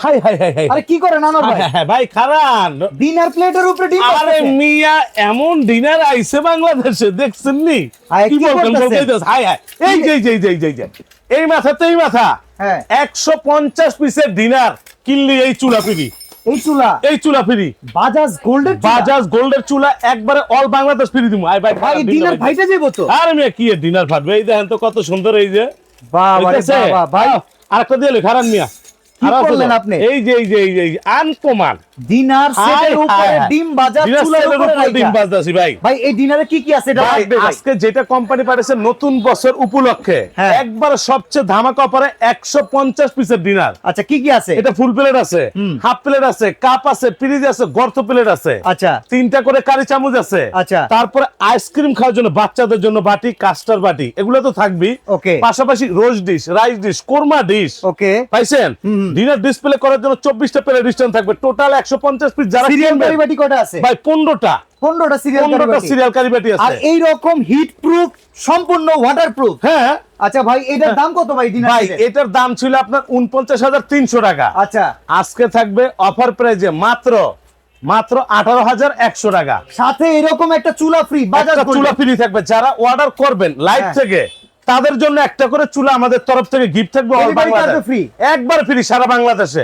High high high high আরে কি করেন আনোয়ার ভাই? হ্যাঁ ভাই খারান ডিনার প্লেটের উপরে ডিম আরে পাচ্ছেন। মিয়া এমন ডিনার আইছে বাংলাদেশে দেখছেন নি আরে কি কি বলবেন করতেছেন? বলতেছ হাই হাই এই যে এই মাথা তো এই মাথা হ্যাঁ 150 পিসের ডিনার কিনলি এই চুলা ফ্রি এই চুলা ফ্রি বাজাজ গোল্ডের বাজাজ গোল্ডের চুলা একবারে অল বাংলাদেশ ফ্রি দিমু আই ভাই ভাই ডিনার ভাইটা যাইবো তো। আরে মিয়া কি ডিনার ফাটবে এই দেখেন তো কত সুন্দর এই যে বাবা রে দেখতেছে? বাবা ভাই আরেকটা দিয়ে খারান মিয়া কি আর আছে করলেন তো? আপনি? এই যে আনকমান ডিনার সেটের উপরে ডিম বাজার চুলার উপরে ডিম রাইখা। বাজতাছি ভাই ভাই এই ডিনারে কি কি আছে এটা ভাই, লাগবে ভাই? আজকে যেটা কোম্পানি পাঠিয়েছে নতুন বছর উপলক্ষে হ্যাঁ। একবার সবচেয়ে ধামাকা অফারে 150 পিসের ডিনার। আচ্ছা কি কি আছে? এটা ফুল প্লেট আছে, হুম। হাফ প্লেট আছে, কাপ আছে, ফ্রিজ আছে, গর্ত প্লেট আছে, আচ্ছা 3টা করে কারি চামচ আছে, আচ্ছা। তারপরে আইসক্রিম খাওয়ার জন্য বাচ্চাদের জন্য বাটি, কাস্টার বাটি, এগুলো তো থাকবেই। ওকে পাশাপাশি রোজ dish, rice dish, korma dish okay পাইছেন। হুম। ডিনার ডিসপ্লে করার জন্য 24টা প্লেট ডিস্টেন্স থাকবে, টোটাল 150 পিস। যারা সিরিয়াল কিনবেন, কারিবাটি কটা আছে? ভাই 15টা 15টা সিরিয়াল 15টা কারিবাটি। সিরিয়াল কারি বাটি আর আছে। এই রকম হিট প্রুফ সম্পূর্ণ ওয়াটার প্রুফ। হ্যাঁ আচ্ছা ভাই এটার দাম কত ভাই ডিনার ভাই সেটের? এটার দাম ছিল আপনার 49,300 টাকা। আচ্ছা আজকে থাকবে অফার প্রাইজে মাত্র 18,100 টাকা। সাথে এরকম একটা চুলা ফ্রি বাজাজ একটা চুলা ফ্রি থাকবে। যারা অর্ডার করবেন লাইভ হ্যাঁ। থেকে তাদের জন্য একটা করে চুলা আমাদের তরফ থেকে গিফট থাকবে। Delivery charge ও free? একবার ফ্রি সারা বাংলাদেশে।